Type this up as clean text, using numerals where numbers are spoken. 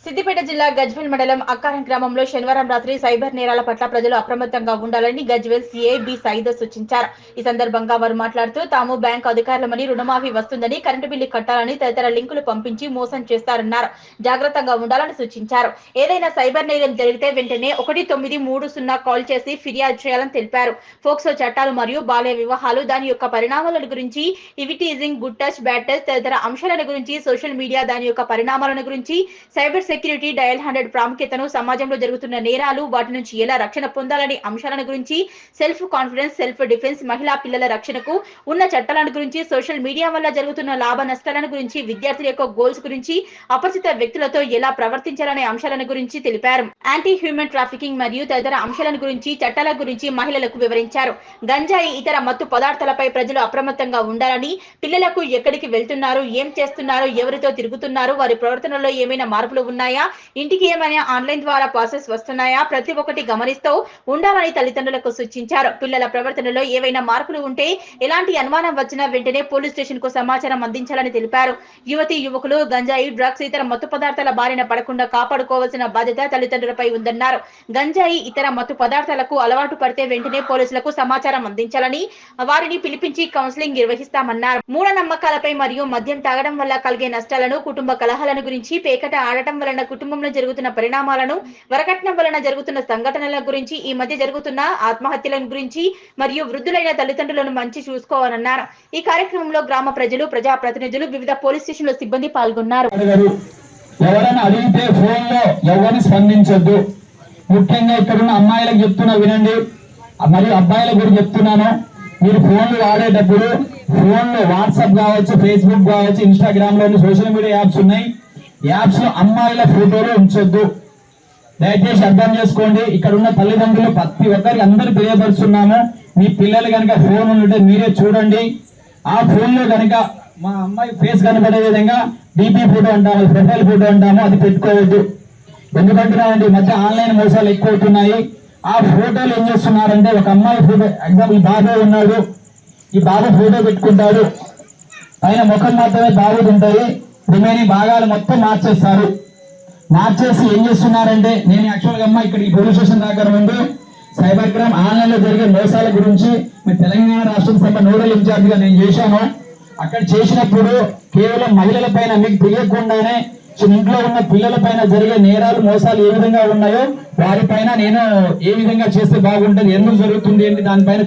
సిద్దిపేట జిల్లా గజ్వేల్ మండలం అక్కారం గ్రామంలో శనివారం రాత్రి సైబర్ నేరాల పట్ల ప్రజలు అప్రమత్తంగా ఉండాలని గజ్వేల్ సీఐ బి సైదో సూచించారు. ఈ సందర్భంగా వారు మాట్లాడుతూ తాము బ్యాంకు అధికారులమని, రుణమాఫీ వస్తుందని, కరెంటు బిల్లు కట్టాలని తదితర లింకులు పంపించి మోసం చేస్తారన్నారు. జాగ్రత్తగా ఉండాలని సూచించారు. ఏదైనా సైబర్ నేరం జరిగితే వెంటనే 1930 కాల్ చేసి ఫిర్యాదు చేయాలని తెలిపారు. ఫోక్సో చట్టాలు మరియు బాల్య వివాహాలు, దాని యొక్క పరిణామాలను గురించి, ఇవిటీజింగ్, గుడ్ టచ్, బ్యాడ్ టచ్ తదితర అంశాలను గురించి, సోషల్ మీడియా దాని యొక్క పరిణామాలను గురించి, సైబర్ సెక్యూరిటీ, డయల్ 100 ప్రాముఖ్యతను, సమాజంలో జరుగుతున్న నేరాలు, వాటి నుంచి ఎలా రక్షణ పొందాలని అంశాలను గురించి, సెల్ఫ్ కాన్ఫిడెన్స్, సెల్ఫ్ డిఫెన్స్, మహిళా పిల్లల రక్షణకు ఉన్న చట్టాలను గురించి, సోషల్ మీడియా వల్ల జరుగుతున్న లాభ నష్టాలను గురించి, విద్యార్థుల యొక్క గోల్స్ గురించి, అపరిచిత వ్యక్తులతో ఎలా ప్రవర్తించాలనే అంశాలను గురించి తెలిపారు. యాంటీ హ్యూమన్ ట్రాఫికింగ్ మరియు తదితర అంశాలను గురించి, చట్టాల గురించి మహిళలకు వివరించారు. గంజాయి, ఇతర మత్తు పదార్థాలపై ప్రజలు అప్రమత్తంగా ఉండాలని, పిల్లలకు ఎక్కడికి వెళ్తున్నారు, ఏం చేస్తున్నారు, ఎవరితో తిరుగుతున్నారు, వారి ప్రవర్తనలో ఏమైనా మార్పులు ఉన్నాయా, ఇంటికి ఏమైనా ఆన్లైన్ ద్వారా ప్రాసెస్ వస్తున్నాయా, ప్రతి ఒక్కటి గమనిస్తూ ఉండాలని తల్లిదండ్రులకు సూచించారు. పిల్లల ప్రవర్తనలో ఏవైనా మార్పులు ఉంటే, ఎలాంటి అనుమానం వచ్చినా వెంటనే పోలీస్ స్టేషన్ కు సమాచారం అందించాలని తెలిపారు. యువతీ యువకులు గంజాయి, డ్రగ్స్, ఇతర మత్తు పదార్థాల బారిన పడకుండా కాపాడుకోవాల్సిన బాధ్యత తల్లిదండ్రులపై ఉందన్నారు. గంజాయి, ఇతర మత్తు పదార్థాలకు అలవాటు పడితే వెంటనే పోలీసులకు సమాచారం అందించాలని, వారిని పిలిపించి కౌన్సిలింగ్ నిర్వహిస్తామన్నారు. మూఢనమ్మకాలపై మరియు మద్యం తాగడం వల్ల కలిగే నష్టాలను, కుటుంబ కలహాలను గురించి, పేకట ఆడటం వలన కుటుంబంలో జరుగుతున్న పరిణామాలను, వరకట్నం వలన జరుగుతున్న సంఘటనల గురించి, ఈ మధ్య జరుగుతున్న ఆత్మహత్యల గురించి మరియు వృద్ధులైన తల్లిదండ్రులను మంచి చూసుకోవాలన్నారు. ఈ కార్యక్రమంలో గ్రామ ప్రజలు, ప్రజా ప్రతినిధులు, వివిధ పోలీస్ స్టేషన్ల సిబ్బంది పాల్గొన్నారు. ఎవరైనా అడిగితే ఫోన్ లో ఎవరిని స్పందించొద్దు. ముఖ్యంగా ఇక్కడ ఉన్న అమ్మాయిలకు చెప్తున్నా వినండి, మరియు అబ్బాయిలకు కూడా చెప్తున్నాను. మీరు ఫోన్లు వాడేటప్పుడు ఫోన్లో వాట్సాప్ కావచ్చు, ఫేస్బుక్ కావచ్చు, ఇన్స్టాగ్రామ్ లో సోషల్ మీడియా యాప్స్ ఉన్నాయి. యాప్స్ లో అమ్మాయిల ఫోటోలు ఉంచొద్దు. దయచేసి అర్థం చేసుకోండి. ఇక్కడ ఉన్న తల్లిదండ్రులు ప్రతి ఒక్కరికి అందరూ తెలియపరుస్తున్నాము. మీ పిల్లలు కనుక ఫోన్ ఉంటే మీరే చూడండి. ఆ ఫోన్ లో కనుక మా అమ్మాయి ఫేస్ కనబడే విధంగా డీపీ ఫోటో అంటాము, ప్రొఫైల్ ఫోటో అంటాము, అది పెట్టుకోవద్దు. ఎందుకంటున్నారంటే ఈ మధ్య ఆన్లైన్ మోసాలు ఎక్కువ అవుతున్నాయి. ఆ ఫోటోలు ఏం చేస్తున్నారంటే, ఒక అమ్మాయి ఫోటో, ఎగ్జాంపుల్ బాబు ఉన్నాడు, ఈ బాబు ఫోటో పెట్టుకుంటాడు, పైన ముఖం మాత్రమే బాబుది ఉంటాయి, రిమైనింగ్ భాగాలు మొత్తం మార్చేస్తారు. మార్చేసి ఏం చేస్తున్నారంటే, నేను యాక్చువల్గా అమ్మ ఇక్కడ ఈ పోలీస్ స్టేషన్ దగ్గర ముందు సైబర్ క్రైమ్ ఆన్లైన్ లో జరిగే మోసాల గురించి తెలంగాణ రాష్ట్ర సభ నోడల్ ఇన్ఛార్జిగా నేను చేశాను. అక్కడ చేసినప్పుడు కేవలం మహిళల పైన, మీకు తెలియకుండానే ఇంట్లో ఉన్న పిల్లల పైన జరిగే నేరాలు, మోసాలు ఏ విధంగా ఉన్నాయో వారిపైన నేను ఏ విధంగా చేస్తే బాగుంటుంది, ఎందుకు జరుగుతుంది ఏంటి దానిపైన